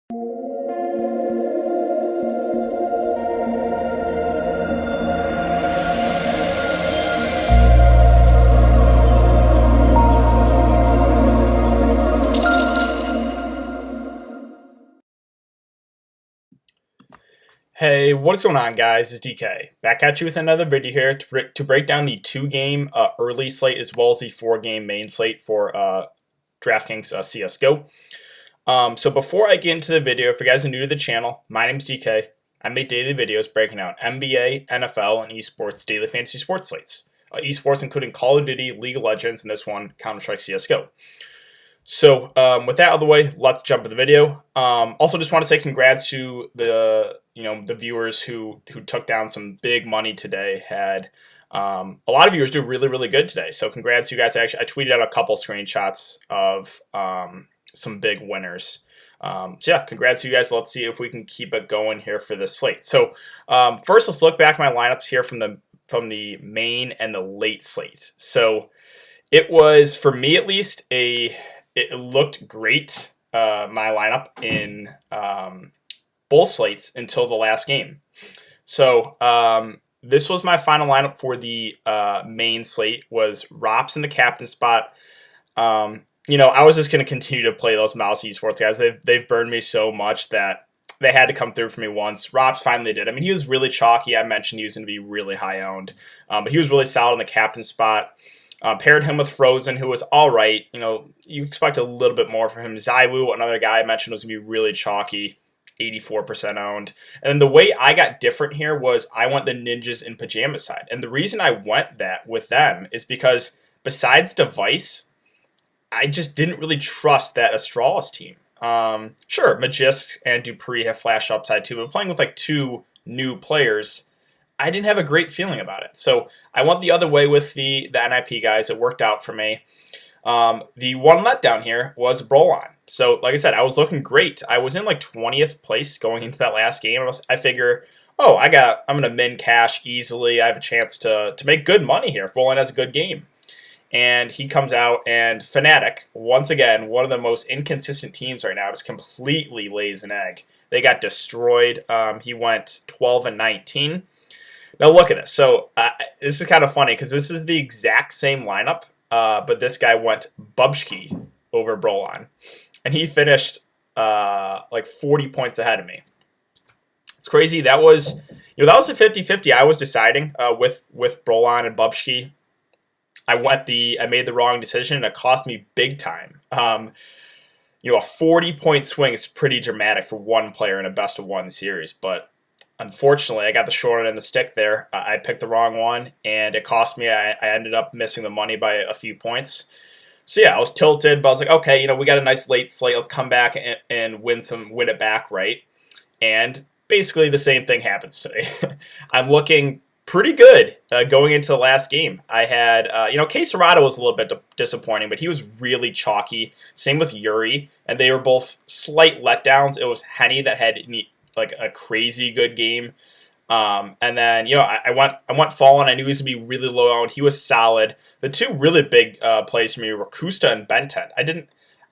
Hey, what's going on, guys? It's DK. Back at you with another video here to break down the two-game early slate as well as the four-game main slate for Draftkings CSGO. So before I get into the video, if you guys are new to the channel, my name's DK. I make daily videos breaking out NBA, NFL, and esports daily fantasy sports slates. Esports including Call of Duty, League of Legends, and this one, Counter-Strike CSGO. So with that out of the way, let's jump into the video. Also, just want to say congrats to the viewers who took down some big money today. Had a lot of viewers do really good today. So congrats, you guys. Actually, I tweeted out a couple screenshots of some big winners. So yeah, congrats to you guys. Let's see if we can keep it going here for this slate. So first, let's look back at my lineups here from the main and the late slate. So it was, for me at least, it looked great, my lineup in both slates until the last game. So this was my final lineup for the main slate, was Rops in the captain spot. I was just going to continue to play those mouse esports guys. They've burned me so much that they had to come through for me once. Rops finally did. I mean, he was really chalky. I mentioned he was going to be really high owned, but he was really solid in the captain spot. Paired him with Frozen, who was all right. You expect a little bit more from him. Zywoo, another guy I mentioned, was going to be really chalky, 84% owned. And then the way I got different here was I went the Ninjas in Pajama side. And the reason I went that with them is because besides Device, I just didn't really trust that Astralis team. Sure, Magisk and Dupree have flash upside too, but playing with like two new players, I didn't have a great feeling about it. So I went the other way with the NIP guys. It worked out for me. The one letdown here was Brolon. So like I said, I was looking great. I was in like 20th place going into that last game. I figure, I'm going to min cash easily. I have a chance to make good money here if Brolon has a good game. And he comes out, and Fnatic, once again, one of the most inconsistent teams right now, just completely lays an egg. They got destroyed. He went 12-19. Now look at this. So this is kind of funny because this is the exact same lineup, but this guy went Bubsky over Brolon, and he finished like 40 points ahead of me. It's crazy. That was a 50-50. I was deciding with Brolon and Bubsky. I made the wrong decision, and it cost me big time. A 40-point swing is pretty dramatic for one player in a best-of-1 series, but unfortunately, I got the short end of the stick there. I picked the wrong one, and it cost me. I ended up missing the money by a few points. So yeah, I was tilted, but I was like, okay, we got a nice late slate. Let's come back and win it back right. And basically the same thing happens today. I'm looking pretty good going into the last game. I had, K Serrata was a little bit disappointing, but he was really chalky. Same with Yuri, and they were both slight letdowns. It was Henny that had like a crazy good game. And then, I went Fallen. I knew he was going to be really low owned. He was solid. The two really big plays for me were Kusta and Bentent.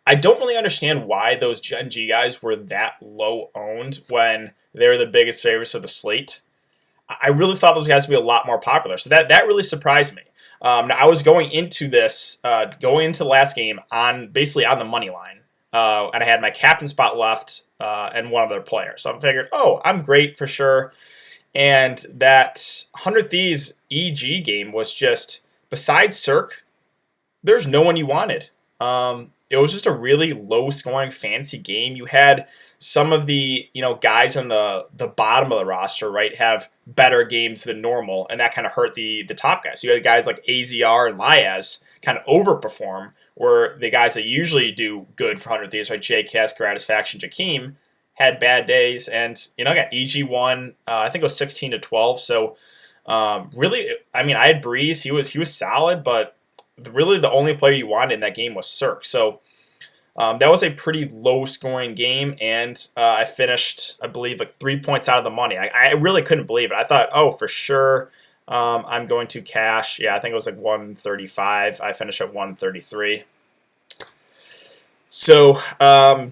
I don't really understand why those Genji guys were that low owned when they were the biggest favorites of the slate. I really thought those guys would be a lot more popular. So that really surprised me. Now I was going into the last game basically on the money line. And I had my captain spot left and one other player. So I figured, I'm great for sure. And that 100 Thieves EG game was just, besides Cirque, there's no one you wanted. It was just a really low-scoring fantasy game. You had some of the guys on the bottom of the roster, right, have better games than normal, and that kind of hurt the top guys. So you had guys like AZR and Liaz kind of overperform, where the guys that usually do good for 100 Thieves, right, JKS, Gratisfaction, Jakeem, had bad days, and got EG won. I think it was 16-12. So really, I had Breeze. He was solid, but really the only player you wanted in that game was Cirque. So that was a pretty low-scoring game, and I finished, I believe, like 3 points out of the money. I really couldn't believe it. I thought, for sure, I'm going to cash. Yeah, I think it was like 135. I finished at 133. So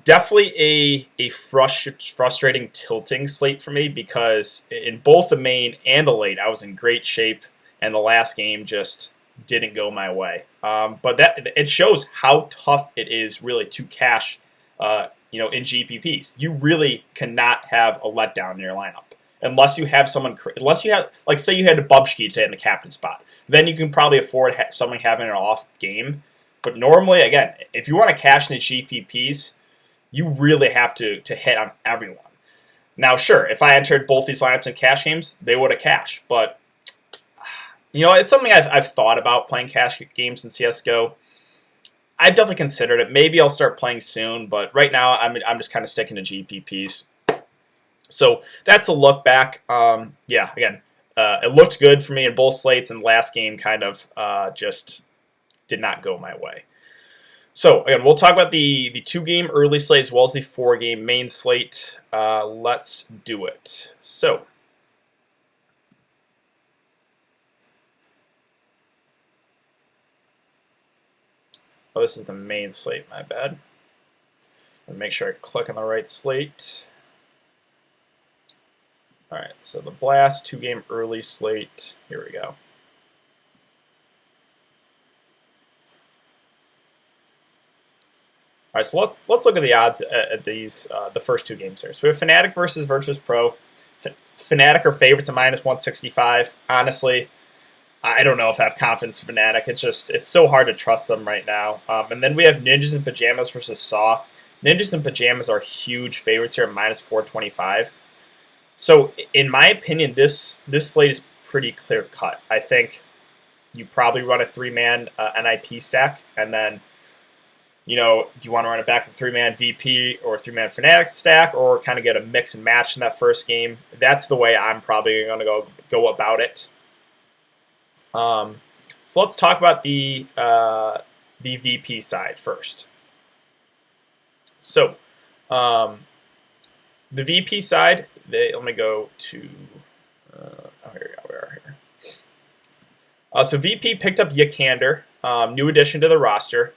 definitely a frustrating tilting slate for me because in both the main and the late, I was in great shape, and the last game just didn't go my way. But that it shows how tough it is really to cash, in GPPs. You really cannot have a letdown in your lineup unless you have someone. Unless you have, like, say you had a Bubsky today in the captain spot, then you can probably afford someone having an off game. But normally, again, if you want to cash in the GPPs, you really have to hit on everyone. Now, sure, if I entered both these lineups in cash games, they would have cashed. But, it's something I've thought about playing cash games in CSGO. I've definitely considered it. Maybe I'll start playing soon, but right now I'm just kind of sticking to GPPs. So that's a look back. Again, it looked good for me in both slates, and last game kind of just did not go my way. So again, we'll talk about the 2-game early slate as well as the 4-game main slate. Let's do it. So this is the main slate, my bad. I'll make sure I click on the right slate. All right, so the Blast 2-game early slate. Here we go. All right, so let's look at the odds at these the first 2 games here. So we have Fnatic versus Virtus Pro. Fnatic are favorites at -165. Honestly, I don't know if I have confidence in Fnatic. It's so hard to trust them right now. And then we have Ninjas in Pajamas versus Saw. Ninjas in Pajamas are huge favorites here at -425. So in my opinion, this slate is pretty clear cut. I think you probably run a 3-man NIP stack, and then do you want to run it back to 3-man VP or 3-man Fnatic stack, or kind of get a mix and match in that first game? That's the way I'm probably going to go about it. So let's talk about the VP side first. So the VP side, let me go to here we go. We are here. So VP picked up Yakander, new addition to the roster.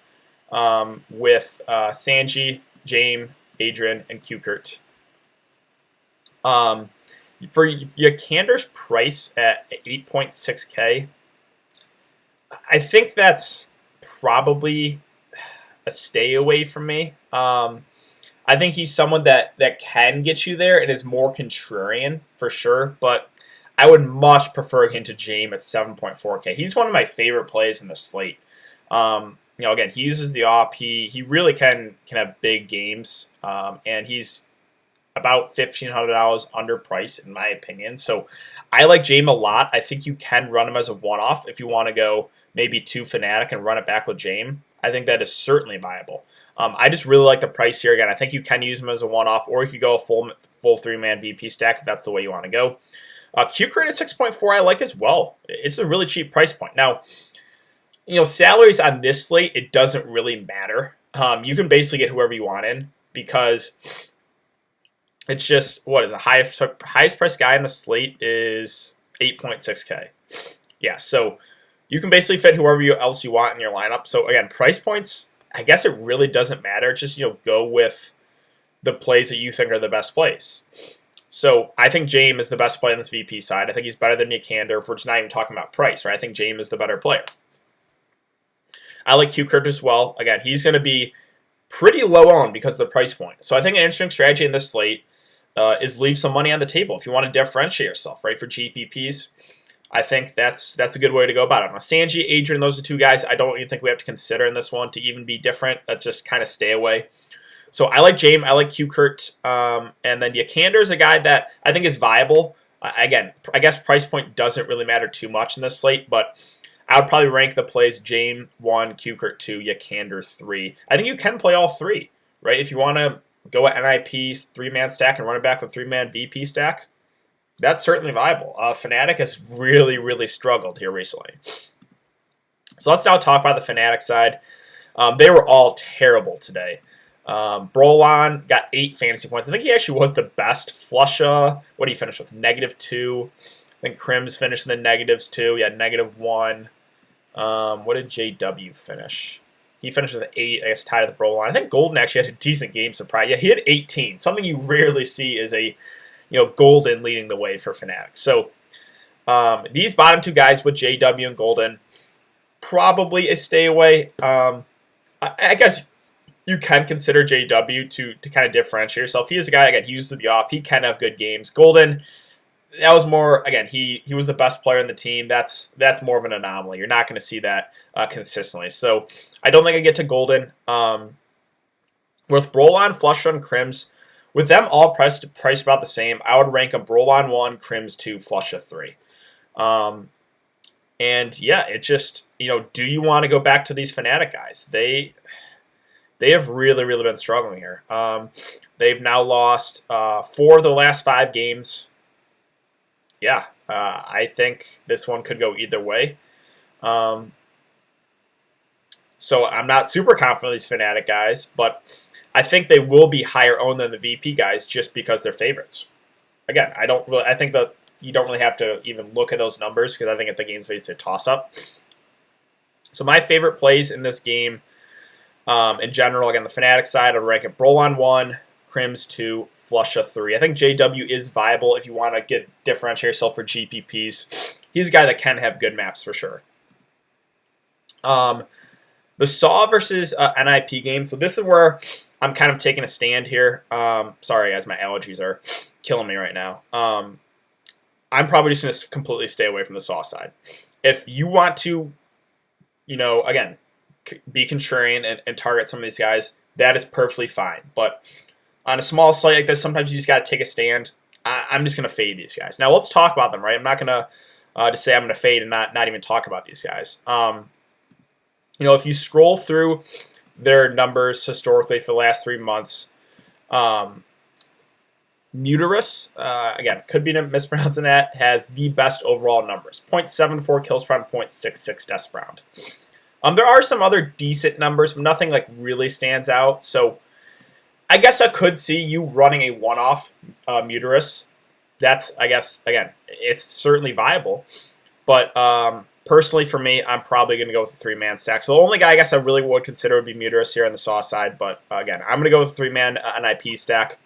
With Sanji, James, Adrian, and Q-Kurt. For Yakander's price at 8.6K, I think that's probably a stay away from me. I think he's someone that can get you there and is more contrarian for sure, but I would much prefer him to James at 7.4K. He's one of my favorite plays in the slate. Again, he uses the AWP. He really can have big games, and he's about $1,500 underpriced in my opinion. So I like James a lot. I think you can run him as a one-off if you want to go maybe 2 Fnatic and run it back with James. I think that is certainly viable. I just really like the price here. Again, I think you can use him as a one-off, or you could go a full 3-man VP stack if that's the way you want to go. Q-Crit at 6.4 I like as well. It's a really cheap price point. Now, salaries on this slate, it doesn't really matter. You can basically get whoever you want in because it's just, the highest price guy in the slate is 8.6K. Yeah, so you can basically fit whoever else you want in your lineup. So again, price points, I guess it really doesn't matter. Just, go with the plays that you think are the best plays. So I think James is the best play on this VP side. I think he's better than Yakander if we're just not even talking about price, right? I think James is the better player. I like Q-Kurt as well. Again, he's going to be pretty low on because of the price point. So I think an interesting strategy in this slate is leave some money on the table if you want to differentiate yourself, right, for GPPs. I think that's a good way to go about it. Now, Sanji, Adrian, those are 2 guys I don't even think we have to consider in this one to even be different. Let's just kind of stay away. So I like James. I like Q-Kurt. And then Yakander is a guy that I think is viable. Again, I guess price point doesn't really matter too much in this slate, but I would probably rank the plays James 1, Q-Kurt 2, Yakander 3. I think you can play all 3, right? If you want to go at NIP 3-man stack and run it back with 3-man VP stack, that's certainly viable. Fnatic has really, really struggled here recently. So let's now talk about the Fnatic side. They were all terrible today. Brolon got 8 fantasy points. I think he actually was the best. Flusha, what did he finish with? -2. I think Crims finished in the -2. He had -1. What did JW finish? He finished with 8, I guess, tied at the Broline. I think Golden actually had a decent game surprise. Yeah, he had 18. Something you rarely see is a, Golden leading the way for Fnatic. So these bottom two guys with JW and Golden, probably a stay away. I guess you can consider JW to kind of differentiate yourself. He is a guy, again, he uses the op. He can have good games. Golden, that was more, again, he was the best player in the team. That's more of an anomaly. You're not going to see that consistently. So I don't think I get to Golden. With Brolon, Flusha, and Crims, with them all priced about the same, I would rank them Brolon 1, Crims 2, Flusha 3. And yeah, it just, do you want to go back to these Fnatic guys? They have really, really been struggling here. They've now lost 4 of the last 5 games. Yeah, I think this one could go either way. So I'm not super confident in these Fnatic guys, but I think they will be higher owned than the VP guys just because they're favorites. Again, I think that you don't really have to even look at those numbers because I think at the game's face a toss-up. So my favorite plays in this game, in general, again, the Fnatic side, I'd rank it Brolon 1, Crims 2, Flusha 3. I think JW is viable if you want to differentiate yourself for GPPs. He's a guy that can have good maps for sure. The Saw versus NIP game. So this is where I'm kind of taking a stand here. Sorry, guys, my allergies are killing me right now. I'm probably just going to completely stay away from the Saw side. If you want to, again, be contrarian and target some of these guys, that is perfectly fine. But on a small slate like this, sometimes you just got to take a stand. I'm just going to fade these guys. Now, let's talk about them, right? I'm not going to just say I'm going to fade and not even talk about these guys. If you scroll through their numbers historically for the last 3 months, Muterus, again, could be mispronouncing that, has the best overall numbers. 0.74 kills per round, 0.66 deaths per round. There are some other decent numbers, but nothing like really stands out. So I guess I could see you running a one-off Muterus. That's, I guess, again, it's certainly viable. But personally, for me, I'm probably going to go with the 3-man stack. So the only guy I guess I really would consider would be Muterus here on the Saw side. But again, I'm going to go with the 3-man NIP stack.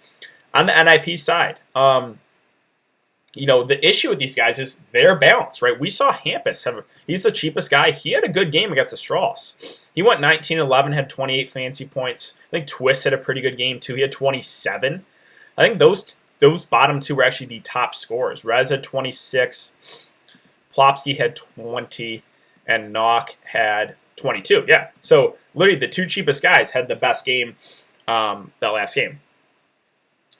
On the NIP side, the issue with these guys is their balance, right? We saw Hampus he's the cheapest guy. He had a good game against the Strauss. He went 19-11, had 28 fantasy points. I think Twist had a pretty good game too. He had 27. I think those bottom two were actually the top scorers. Rez had 26, Plopsky had 20, and Nock had 22. Yeah, so literally the 2 cheapest guys had the best game that last game.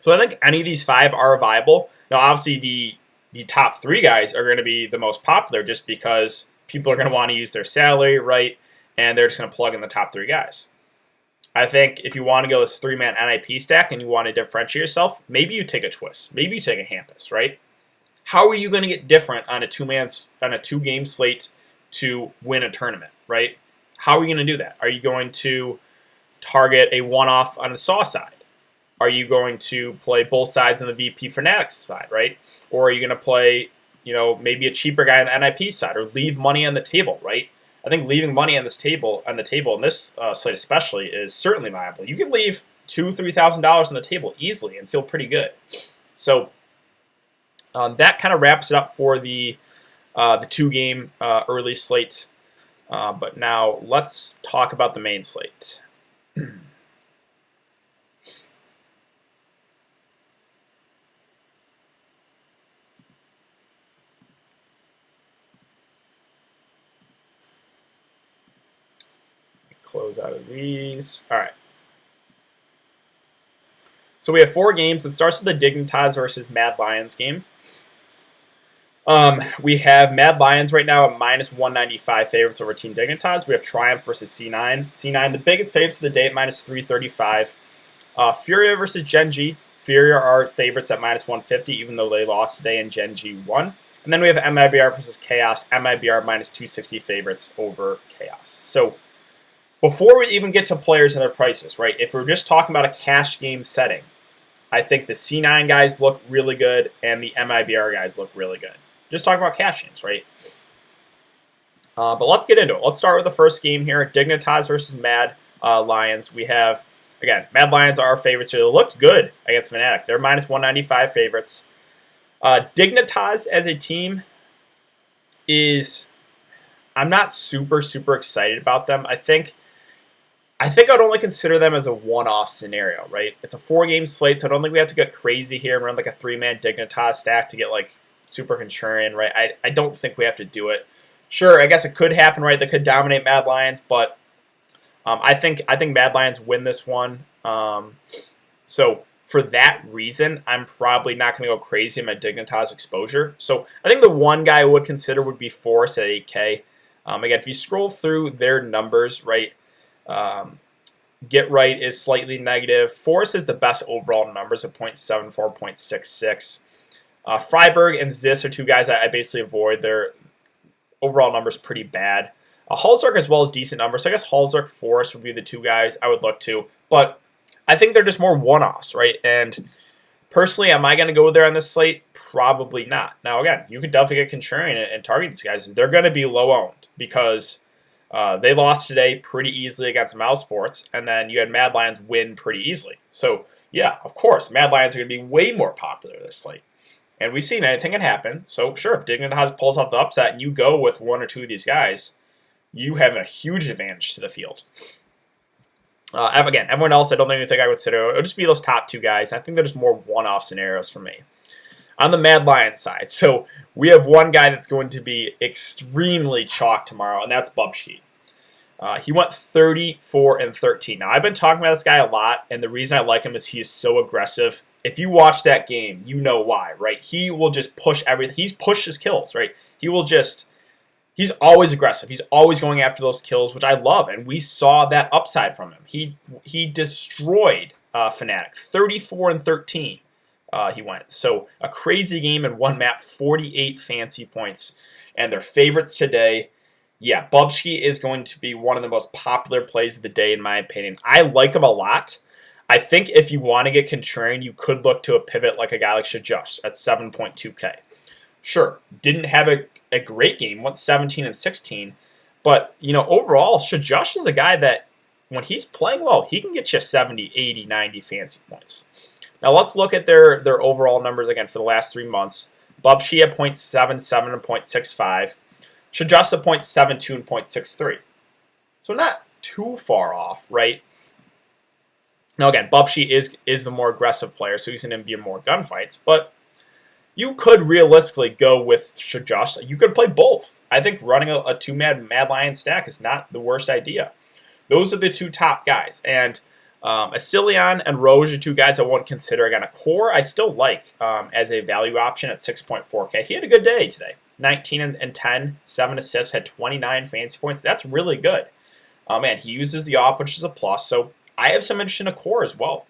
So I think any of these 5 are viable. Now, obviously, the top 3 guys are going to be the most popular just because people are going to want to use their salary, right? And they're just going to plug in the top 3 guys. I think if you want to go this 3-man NIP stack and you want to differentiate yourself, maybe you take a Twist. Maybe you take a Hampus, right? How are you going to get different on a 2-game slate to win a tournament, right? How are you going to do that? Are you going to target a one-off on the Saw side? Are you going to play both sides on the VP Fnatic side, right? Or are you going to play, maybe a cheaper guy on the NIP side, or leave money on the table, right? I think leaving money on the table in this slate especially is certainly viable. You can leave $2,000-$3,000 on the table easily and feel pretty good. So that kind of wraps it up for the 2-game early slate. But now let's talk about the main slate. Close out of these. All right. So we have 4 games. It starts with the Dignitas versus Mad Lions game. We have Mad Lions right now at -195 favorites over Team Dignitas. We have Triumph versus C9. C9, the biggest favorites of the day at -335. Furia versus Genji. Furia are favorites at -150, even though they lost today and Genji won. And then we have MIBR versus Chaos. MIBR -260 favorites over Chaos. So before we even get to players and their prices, right, if we're just talking about a cash game setting, I think the C9 guys look really good and the MIBR guys look really good. Just talking about cash games, right? But let's get into it. Let's start with the first game here. Dignitas versus Mad Lions. We have, again, Mad Lions are our favorites here. It looks good against Fnatic. They're minus 195 favorites. Dignitas as a team is, I'm not super excited about them. I think I'd only consider them as a one-off scenario, right? It's a 4-game slate, so I don't think we have to get crazy here and run like a 3-man Dignitas stack to get like super contrarian, right? I don't think we have to do it. Sure, I guess it could happen, right? They could dominate Mad Lions, but I think Mad Lions win this one. So for that reason, I'm probably not going to go crazy in my Dignitas exposure. So I think the one guy I would consider would be Force at 8K. Again, if you scroll through their numbers, right, Get Right is slightly negative. Force is the best overall numbers at 0.74, 0.66. Freiburg and Zis are two guys I basically avoid. Their overall numbers pretty bad. Halzark as well as decent numbers. So I guess Halzark, Force would be the two guys I would look to. But I think they're just more one-offs, right? And personally, am I going to go there on this slate? Probably not. Now, again, you could definitely get contrarian and target these guys. They're going to be low-owned because they lost today pretty easily against Mouse Sports, and then you had Mad Lions win pretty easily. So, yeah, of course, Mad Lions are going to be way more popular this slate. And we've seen anything can happen. So, sure, if Dignitas pulls off the upset and you go with one or two of these guys, you have a huge advantage to the field. Again, everyone else, I don't think I would consider. It'll just be those top two guys. I think they're just more one-off scenarios for me. On the Mad Lions side, so we have one guy that's going to be extremely chalk tomorrow, and that's Bubsky. He went 34-13. Now, I've been talking about this guy a lot, and the reason I like him is he is so aggressive. If you watch that game, you know why, right? He will just push everything. He's pushed his kills, right? He's always aggressive. He's always going after those kills, which I love, and we saw that upside from him. He destroyed Fnatic, 34-13. He went. So a crazy game in one map, 48 fancy points, and their favorites today. Yeah, Bubsky is going to be one of the most popular plays of the day, in my opinion. I like him a lot. I think if you want to get contrarian, you could look to a pivot like a guy like Shajush at 7.2K. Sure, didn't have a great game, went 17-16, but overall, Shajush is a guy that when he's playing well, he can get you 70, 80, 90 fancy points. Now let's look at their overall numbers again for the last 3 months. Bubsky at 0.77 and 0.65. Shajush at 0.72 and 0.63. So not too far off, right? Now again, Bubsky is the more aggressive player, so he's going to be in more gunfights, but you could realistically go with Shajush. You could play both. I think running a 2-man Mad Lion stack is not the worst idea. Those are the two top guys. And Asilion and Roge are two guys I won't consider. Again, a core I still like as a value option at 6.4K. He had a good day today. 19 and 10, 7 assists, had 29 fancy points. That's really good. Man, he uses the op, which is a plus. So I have some interest in a core as well.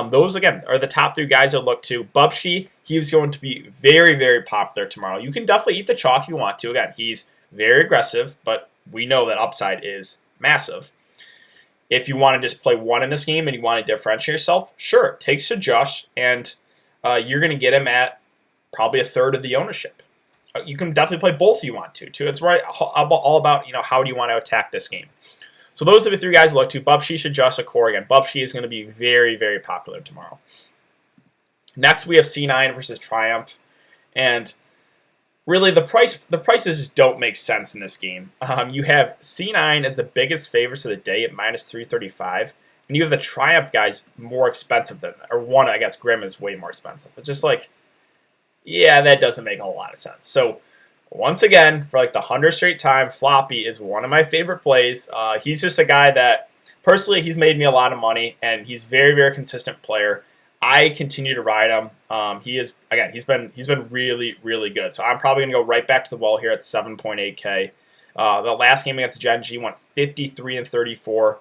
Those, again, are the top 3 guys I look to. Bubsky, he's going to be very popular tomorrow. You can definitely eat the chalk if you want to. Again, he's very aggressive, but we know that upside is massive. If you want to just play one in this game and you want to differentiate yourself, sure, take Shajush, and you're going to get him at probably a third of the ownership. You can definitely play both if you want to, too. It's right all about, how do you want to attack this game. So those are the 3 guys to look to. Bubsky, Shajush, a core. Again, Bubsky is going to be very popular tomorrow. Next, we have C9 versus Triumph. And really, the prices just don't make sense in this game. You have C9 as the biggest favorites of the day at minus 335. And you have the Triumph guys more expensive than, or one, I guess, Grim is way more expensive. It's just like, yeah, that doesn't make a lot of sense. So, once again, for like the 100th straight time, Floppy is one of my favorite plays. He's just a guy that, personally, he's made me a lot of money, and he's very consistent player. I continue to ride him. He's been really good. So I'm probably gonna go right back to the well here at 7.8K. The last game against Genji went 53-34.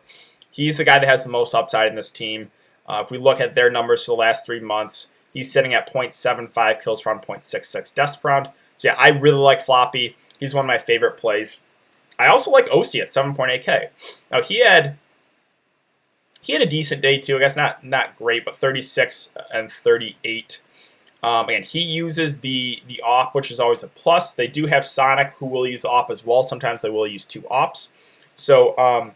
He's the guy that has the most upside in this team. If we look at their numbers for the last 3 months, he's sitting at 0.75 kills per round, 0.66 deaths per round. So yeah, I really like Floppy. He's one of my favorite plays. I also like Osi at 7.8K. Now he had a decent day too. I guess not great, but 36 and 38 Again, he uses the op, which is always a plus. They do have Sonic, who will use the op as well. Sometimes they will use 2 ops. So,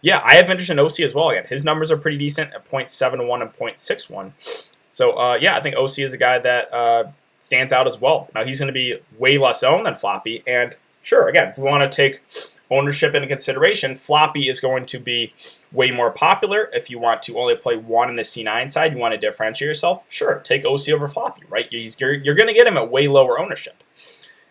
yeah, I have interest in OC as well. Again, his numbers are pretty decent at 0.71 and 0.61. So, yeah, I think OC is a guy that stands out as well. Now, he's going to be way less owned than Floppy. And sure, again, if we want to take ownership into consideration, Floppy is going to be way more popular. If you want to only play one in the C9 side, you want to differentiate yourself, sure, take OC over Floppy, right? You're going to get him at way lower ownership.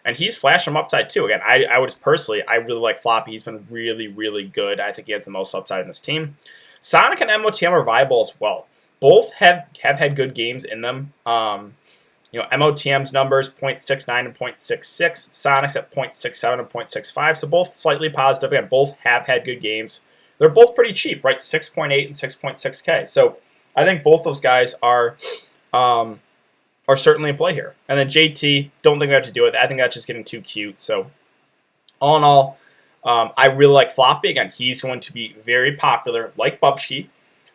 And he's flashed some upside too. Again, I would personally, I really like Floppy. He's been really, really good. I think he has the most upside in this team. Sonic and MOTM are viable as well. Both have had good games in them. MOTM's numbers 0.69 and 0.66. Sonic's at 0.67 and 0.65. So both slightly positive. Again, both have had good games. They're both pretty cheap, right? 6.8 and 6.6K. So I think both those guys are certainly in play here. And then JT, don't think I have to do it. I think that's just getting too cute. So all in all, I really like Floppy. Again, he's going to be very popular, like Bubsky.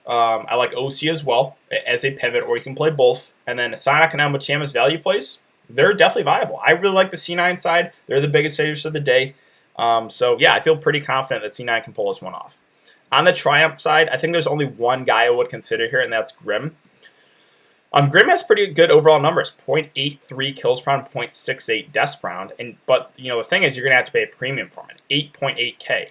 I like OC as well as a pivot, or you can play both. And then Sonic and MOTM as value plays, they're definitely viable. I really like the C9 side. They're the biggest favorites of the day. So, yeah, I feel pretty confident that C9 can pull this one off. On the Triumph side, I think there's only one guy I would consider here, and that's Grim. Grim has pretty good overall numbers, 0.83 kills per round, 0.68 deaths per round. But, the thing is, you're going to have to pay a premium for him, 8.8K.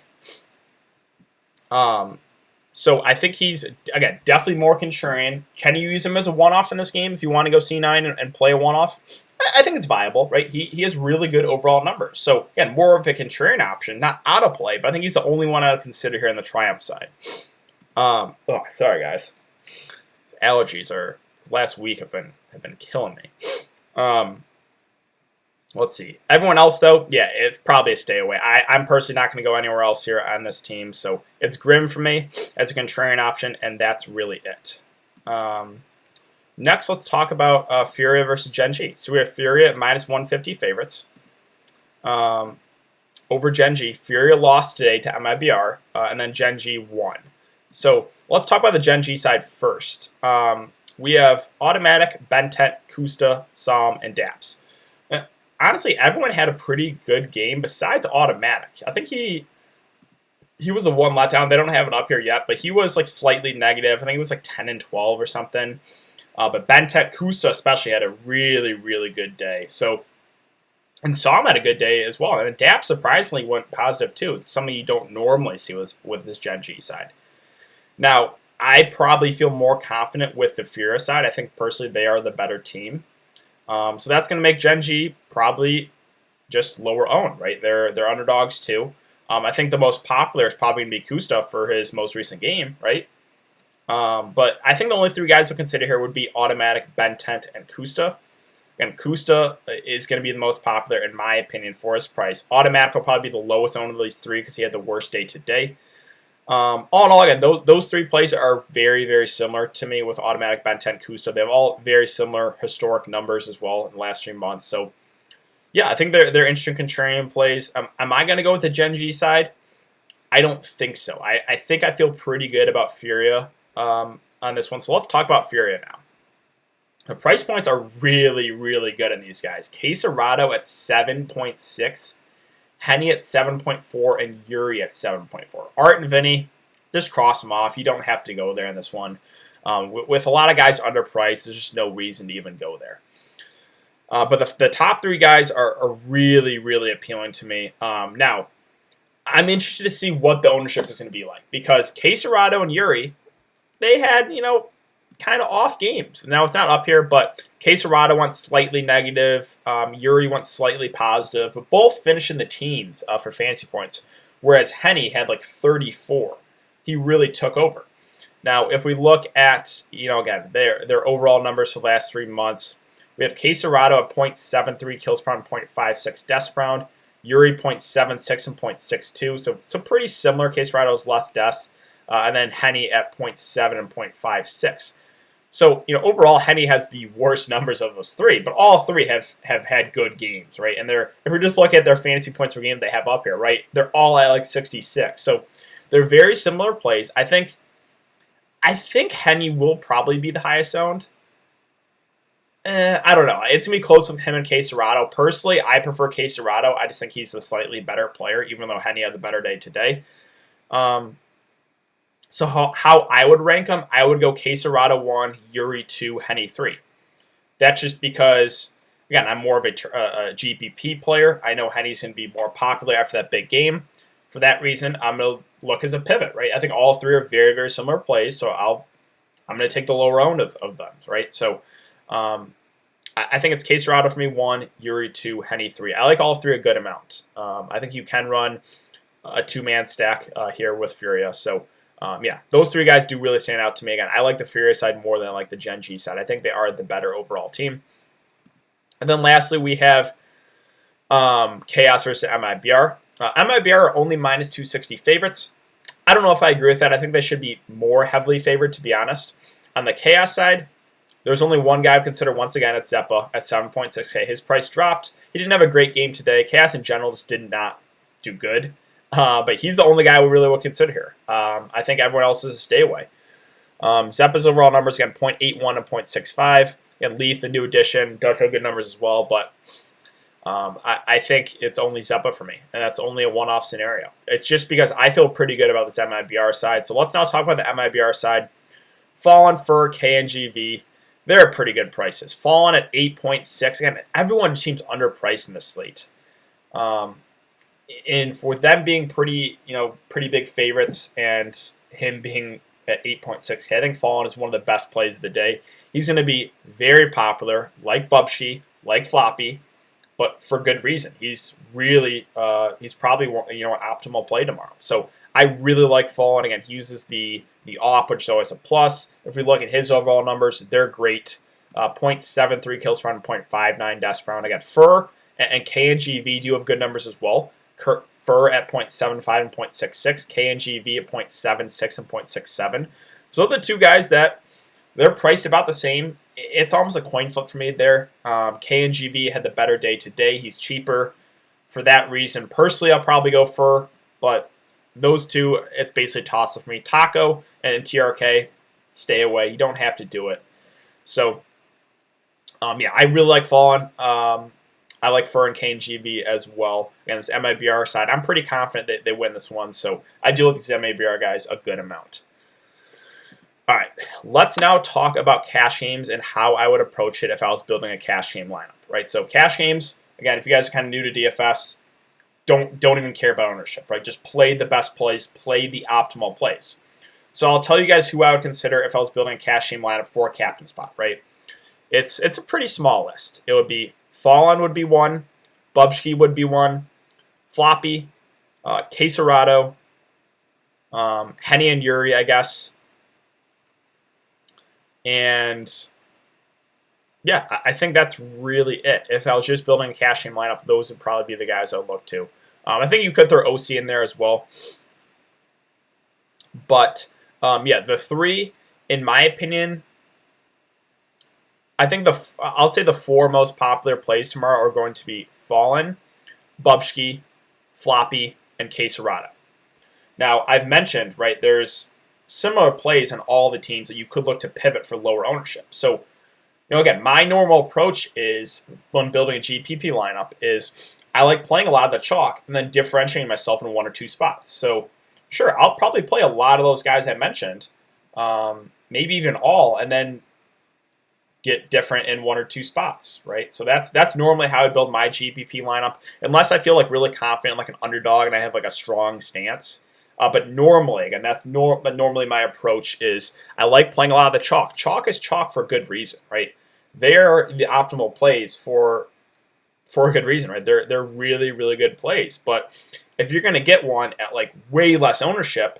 So I think he's, again, definitely more contrarian. Can you use him as a one-off in this game if you want to go C9 and play a one-off? I think it's viable, right? He has really good overall numbers. So, again, more of a contrarian option, not out of play, but I think he's the only one I would consider here on the Triumph side. Sorry, guys. Allergies last week have been killing me. Let's see. Everyone else, though, yeah, it's probably a stay away. I'm personally not going to go anywhere else here on this team. So it's Grim for me as a contrarian option, and that's really it. Next, let's talk about Furia versus Genji. So we have Furia at minus 150 favorites. Over Genji, Furia lost today to MIBR, and then Genji won. So let's talk about the Genji side first. We have Automatic, Bentet, Kusta, Psalm, and Daps. Honestly, everyone had a pretty good game besides Automatic. I think he was the one letdown. They don't have it up here yet, but he was like slightly negative. I think it was like 10 and 12 or something. But Bentet, Kusa especially had a really, really good day. So, and Psalm had a good day as well. And Dap surprisingly went positive too. Something you don't normally see with this Genji side. Now, I probably feel more confident with the Furia side. I think personally they are the better team. So that's going to make Genji probably just lower owned, right? They're underdogs too. I think the most popular is probably going to be Kusta for his most recent game, right? But I think the only three guys to consider here would be Automatic, Bentent, and Kusta. And Kusta is going to be the most popular, in my opinion, for his price. Automatic will probably be the lowest owned of these three because he had the worst day today. All in all, again, those three plays are very, very similar to me with Automatic, Bentent, Kusta. They have all very similar historic numbers as well in the last 3 months. So, yeah, I think they're interesting contrarian plays. Am I going to go with the Genji side? I don't think so. I think I feel pretty good about Furia on this one. So let's talk about Furia now. The price points are really, really good in these guys. Caserado at 7.6. Henny at 7.4 and Yuri at 7.4. Art and Vinny, just cross them off. You don't have to go there in this one. With a lot of guys underpriced, there's just no reason to even go there. But the top three guys are really, really appealing to me. Now, I'm interested to see what the ownership is going to be like. Because Caserado and Yuri, they had, kind of off games. Now, it's not up here, but Caserado went slightly negative. Yuri went slightly positive, but both finished in the teens for fantasy points, whereas Henny had like 34. He really took over. Now, if we look at, again, their overall numbers for the last 3 months, we have Caserado at 0.73 kills per round, 0.56 deaths per round, Yuri 0.76 and 0.62, so pretty similar. Caserado's less deaths, and then Henny at 0.7 and 0.56. So, overall, Henny has the worst numbers of those three, but all three have had good games, right? And if we just look at their fantasy points per game they have up here, right, they're all at like 66. So they're very similar plays. I think Henny will probably be the highest owned. I don't know. It's going to be close with him and Cacerado. Personally, I prefer Cacerado. I just think he's a slightly better player, even though Henny had the better day today. Um, so how I would rank him, I would go Cacerado 1, Yuri 2, Henny 3. That's just because, again, I'm more of a GPP player. I know Henny's going to be more popular after that big game. For that reason, I'm going to look as a pivot, right? I think all three are very, very similar plays, so I'm going to take the lower round of them, right? So I think it's Cacerado for me 1, Yuri 2, Henny 3. I like all three a good amount. I think you can run a two-man stack here with Furia. So, yeah, those three guys do really stand out to me. Again, I like the Furia side more than I like the Genji side. I think they are the better overall team. And then lastly, we have Chaos versus MIBR. MIBR are only minus 260 favorites. I don't know if I agree with that. I think they should be more heavily favored, to be honest. On the Chaos side, there's only one guy I would consider once again at Zeppa at 7.6K. His price dropped. He didn't have a great game today. Chaos in general just did not do good. But he's the only guy we really would consider here. I think everyone else is a stay away. Zeppa's overall numbers, again, 0.81 and 0.65. And Leaf, the new addition, does have good numbers as well. But I think it's only Zeppa for me. And that's only a one-off scenario. It's just because I feel pretty good about this MIBR side. So let's now talk about the MIBR side. Fallen, Fur, KNGV. They're pretty good prices. Fallen at 8.6. Again, everyone seems underpriced in this slate. And for them being pretty big favorites and him being at 8.6K, I think Fallen is one of the best plays of the day. He's going to be very popular, like Bubsky, like Floppy, but for good reason. He's really, he's probably an optimal play tomorrow. So I really like Fallen. Again, he uses the AWP, which is always a plus. If we look at his overall numbers, they're great. 0.73 kills per round, 0.59 deaths per round. I got Fur and KNGV do have good numbers as well. Fur at 0.75 and 0.66, KNGV at 0.76 and 0.67. So those are the two guys that they're priced about the same. It's almost a coin flip for me there. KNGV had the better day today. He's cheaper. For that reason, personally, I'll probably go Fur, but those two, it's basically toss-up for me. Taco and TRK, stay away. You don't have to do it. So, yeah, I really like Fallen. I like Fur and KNGV as well. Again, this MIBR side, I'm pretty confident that they win this one. So I do like these MIBR guys a good amount. All right, let's now talk about cash games and how I would approach it if I was building a cash game lineup. Right, so cash games, again, if you guys are kind of new to DFS, don't even care about ownership. Right, just play the best plays, play the optimal plays. So I'll tell you guys who I would consider if I was building a cash game lineup for a captain spot. Right, it's a pretty small list. It would be Fallen would be 1, Bubsky would be 1, Floppy, Cacerado, Henny and Yuri, I guess. And yeah, I think that's really it. If I was just building a cash game lineup, those would probably be the guys I would look to. I think you could throw OC in there as well. But yeah, the three, in my opinion, I think I'll say the four most popular plays tomorrow are going to be Fallen, Bubsky, Floppy, and Cacerado. Now, I've mentioned, right, there's similar plays on all the teams that you could look to pivot for lower ownership. So, again, my normal approach is when building a GPP lineup is I like playing a lot of the chalk and then differentiating myself in one or two spots. So, sure, I'll probably play a lot of those guys I mentioned, maybe even all, and then get different in one or two spots, right? So that's normally how I build my GPP lineup, unless I feel like really confident, like an underdog, and I have like a strong stance. But normally, again, but normally my approach is I like playing a lot of the chalk. Chalk is chalk for good reason, right? They're the optimal plays for a good reason, right? They're really, really good plays. But if you're going to get one at like way less ownership,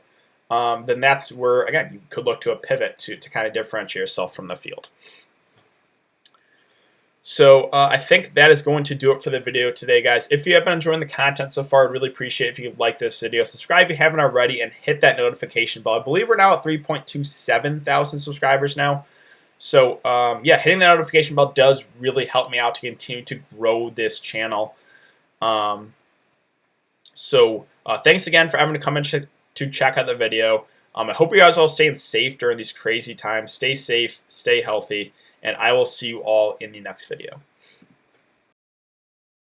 then that's where, again, you could look to a pivot to kind of differentiate yourself from the field. So I think that is going to do it for the video today, guys. If you have been enjoying the content so far, I'd really appreciate it if you could like this video, subscribe if you haven't already, and hit that notification bell. I believe we're now at 3.27 thousand subscribers now. So yeah, hitting that notification bell does really help me out to continue to grow this channel. So thanks again for having to come and to check out the video. I hope you guys are all staying safe during these crazy times. Stay safe, stay healthy, and I will see you all in the next video.